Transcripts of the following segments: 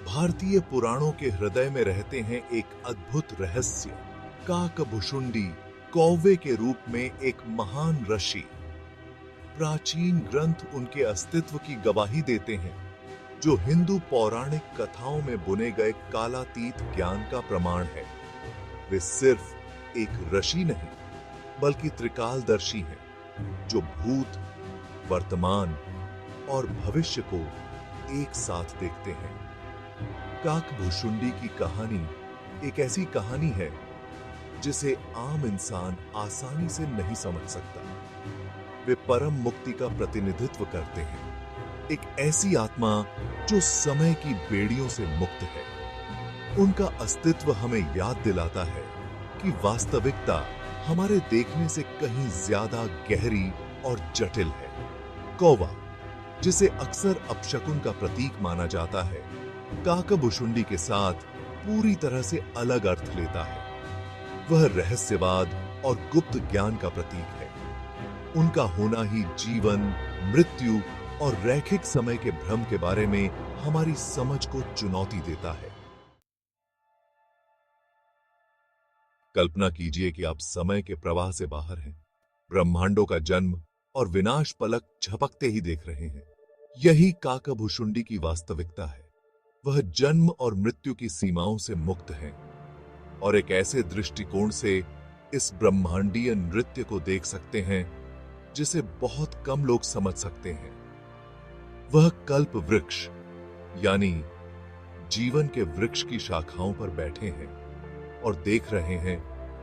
भारतीय पुराणों के हृदय में रहते हैं एक अद्भुत रहस्य। काकभुशुंडी कौवे के रूप में एक महान ऋषि। प्राचीन ग्रंथ उनके अस्तित्व की गवाही देते हैं, जो हिंदू पौराणिक कथाओं में बुने गए कालातीत ज्ञान का प्रमाण है। वे सिर्फ एक ऋषि नहीं, बल्कि त्रिकालदर्शी हैं, जो भूत, वर्तमान और भविष्य को एक साथ देखते हैं। काकभुशुंडी की कहानी एक ऐसी कहानी है जिसे आम इंसान आसानी से नहीं समझ सकता। वे परम मुक्ति का प्रतिनिधित्व करते हैं, एक ऐसी आत्मा जो समय की बेड़ियों से मुक्त है। उनका अस्तित्व हमें याद दिलाता है कि वास्तविकता हमारे देखने से कहीं ज्यादा गहरी और जटिल है। कौवा, जिसे अक्सर अपशकुन का प्रतीक माना जाता है, काकभुशुंडी के साथ पूरी तरह से अलग अर्थ लेता है। वह रहस्यवाद और गुप्त ज्ञान का प्रतीक है। उनका होना ही जीवन, मृत्यु और रैखिक समय के भ्रम के बारे में हमारी समझ को चुनौती देता है। कल्पना कीजिए कि आप समय के प्रवाह से बाहर हैं, ब्रह्मांडों का जन्म और विनाश पलक झपकते ही देख रहे हैं। यही काकभुशुंडी की वास्तविकता है। वह जन्म और मृत्यु की सीमाओं से मुक्त है और एक ऐसे दृष्टिकोण से इस ब्रह्मांडीय नृत्य को देख सकते हैं जिसे बहुत कम लोग समझ सकते हैं। वह कल्प वृक्ष यानी जीवन के वृक्ष की शाखाओं पर बैठे हैं और देख रहे हैं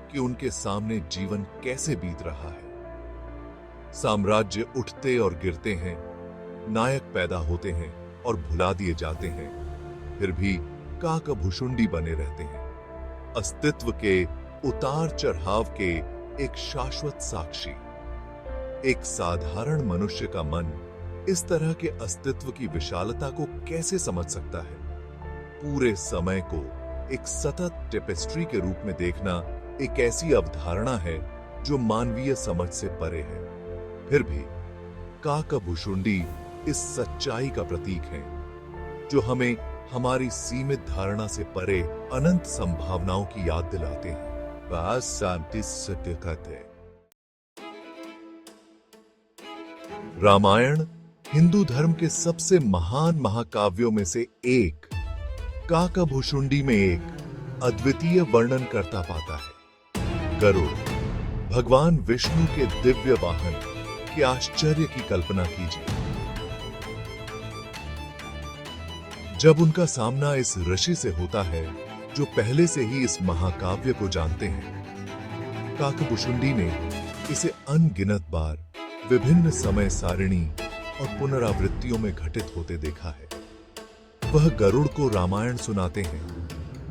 कि उनके सामने जीवन कैसे बीत रहा है। साम्राज्य उठते और गिरते हैं, नायक पैदा होते हैं और भुला दिए जाते हैं, फिर भी काकभुशुंडी बने रहते हैं, अस्तित्व के उतार चढ़ाव के एक शाश्वत साक्षी। एक साधारण मनुष्य का मन इस तरह के अस्तित्व की विशालता को कैसे समझ सकता है? पूरे समय को एक सतत टेपेस्ट्री के रूप में देखना एक ऐसी अवधारणा है जो मानवीय समझ से परे है। फिर भी काकभुशुंडी इस सच्चाई का प्रतीक है, जो हमें हमारी सीमित धारणा से परे अनंत संभावनाओं की याद दिलाते हैं। बस शांति सत्य कहते। रामायण हिंदू धर्म के सबसे महान महाकाव्यों में से एक काकभुशुंडी में एक अद्वितीय वर्णन करता पाता है। गरुड़, भगवान विष्णु के दिव्य वाहन के आश्चर्य की कल्पना कीजिए। जब उनका सामना इस ऋषि से होता है जो पहले से ही इस महाकाव्य को जानते हैं, काकभुशुंडी ने इसे अनगिनत बार विभिन्न समय सारिणी और पुनरावृत्तियों में घटित होते देखा है। वह गरुड़ को रामायण सुनाते हैं,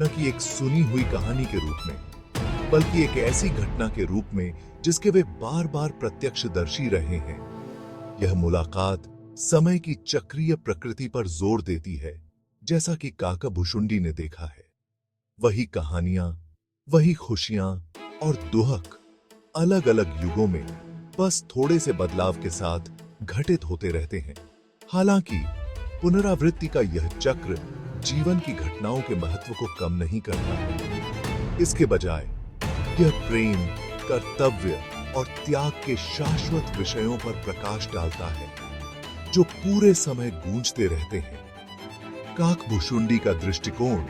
न कि एक सुनी हुई कहानी के रूप में, बल्कि एक ऐसी घटना के रूप में जिसके वे बार बार प्रत्यक्षदर्शी रहे हैं। यह मुलाकात समय की चक्रीय प्रकृति पर जोर देती है, जैसा कि काकभुशुंडी ने देखा है। वही कहानियां, वही खुशियां और दुहक अलग अलग युगों में बस थोड़े से बदलाव के साथ घटित होते रहते हैं। हालांकि पुनरावृत्ति का यह चक्र जीवन की घटनाओं के महत्व को कम नहीं करता है। इसके बजाय यह प्रेम, कर्तव्य और त्याग के शाश्वत विषयों पर प्रकाश डालता है, जो पूरे समय गूंजते रहते हैं। काकभुशुंडी का दृष्टिकोण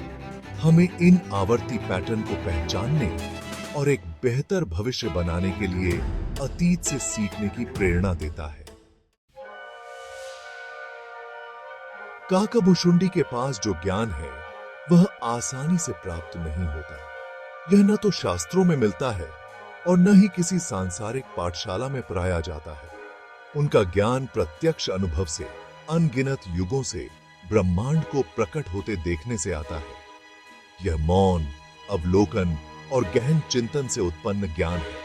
हमें इन आवर्ती पैटर्न को पहचानने और एक बेहतर भविष्य बनाने के लिए अतीत से सीखने की प्रेरणा देता है। काकभुशुंडी के पास जो ज्ञान है, वह आसानी से प्राप्त नहीं होता। यह न तो शास्त्रों में मिलता है और न ही किसी सांसारिक पाठशाला में पढ़ाया जाता है। उनका ज्ञान प्रत्यक्ष अनुभव से, अनगिनत युगों से ब्रह्मांड को प्रकट होते देखने से आता है। यह मौन, अवलोकन और गहन चिंतन से उत्पन्न ज्ञान है।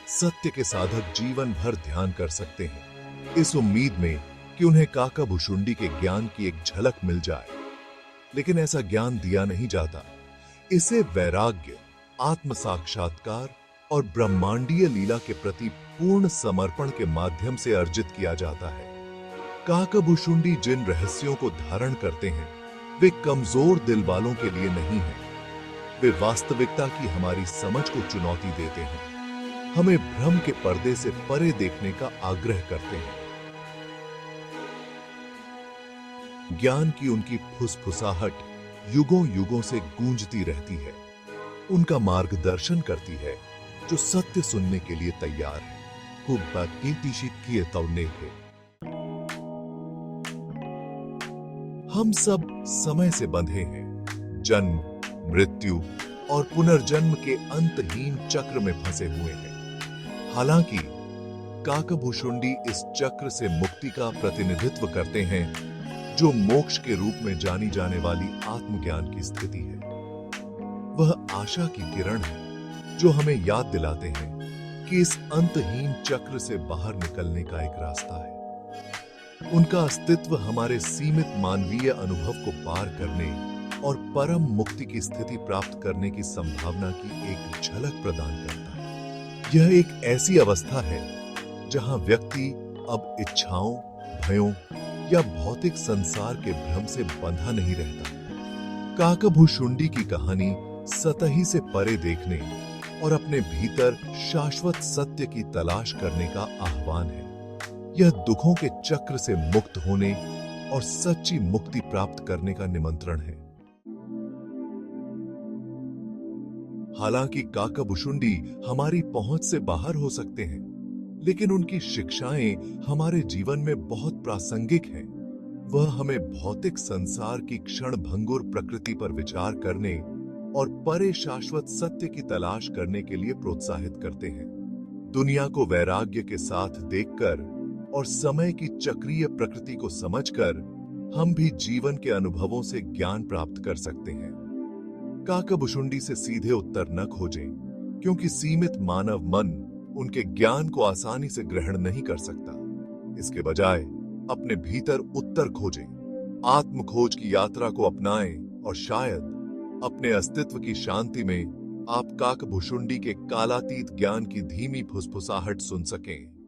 सत्य के साधक जीवन भर ध्यान कर सकते हैं, इस उम्मीद में कि उन्हें काकभुशुंडी के ज्ञान की एक झलक मिल जाए। लेकिन ऐसा ज्ञान दिया नहीं जाता। इसे वैराग्य, आत्म साक्षात्कार और ब्रह्मांडीय लीला के प्रति पूर्ण समर्पण के माध्यम से अर्जित किया जाता है। काकभुशुंडी जिन रहस्यों को धारण करते हैं, वे कमजोर दिल वालों के लिए नहीं हैं। वे वास्तविकता की हमारी समझ को चुनौती देते हैं, हमें भ्रम के पर्दे से परे देखने का आग्रह करते हैं। ज्ञान की उनकी फुसफुसाहट युगों युगों से गूंजती रहती है। उनका मार्गदर्शन करती है जो सत्य सुनने के लिए तैयार है। हम सब समय से बंधे हैं, जन्म, मृत्यु और पुनर्जन्म के अंतहीन चक्र में फंसे हुए हैं। हालांकि काकभुशुंडी इस चक्र से मुक्ति का प्रतिनिधित्व करते हैं, जो मोक्ष के रूप में जानी जाने वाली आत्मज्ञान की स्थिति है। वह आशा की किरण है जो हमें याद दिलाते हैं कि इस अंतहीन चक्र से बाहर निकलने का एक रास्ता है। उनका अस्तित्व हमारे सीमित मानवीय अनुभव को पार करने और परम मुक्ति की स्थिति प्राप्त करने की संभावना की एक झलक प्रदान करता है। यह एक ऐसी अवस्था है जहां व्यक्ति अब इच्छाओं, भयों या भौतिक संसार के भ्रम से बंधा नहीं रहता। काकभुशुंडी की कहानी सतही से परे देखने और अपने भीतर शाश्वत सत्य की तलाश करने का आह्वान है। यह दुखों के चक्र से मुक्त होने और सच्ची मुक्ति प्राप्त करने का निमंत्रण है। हालांकि काकभुशुंडी हमारी पहुंच से बाहर हो सकते हैं, लेकिन उनकी शिक्षाएं हमारे जीवन में बहुत प्रासंगिक हैं। वह हमें भौतिक संसार की क्षणभंगुर प्रकृति पर विचार करने और परे शाश्वत सत्य की तलाश करने के लिए प्रोत्साहित करते हैं। दुनिया को वैराग्य के साथ देखकर और समय की चक्रीय प्रकृति को समझकर हम भी जीवन के अनुभवों से ज्ञान प्राप्त कर सकते हैं। काकभुशुंडी से सीधे उत्तर न खोजें, क्योंकि सीमित मानव मन उनके ज्ञान को आसानी से ग्रहण नहीं कर सकता। इसके बजाय अपने भीतर उत्तर खोजें, आत्म खोज की यात्रा को अपनाएं और शायद अपने अस्तित्व की शांति में आप काकभुशुंडी के कालातीत ज्ञान की धीमी फुसफुसाहट सुन सकें।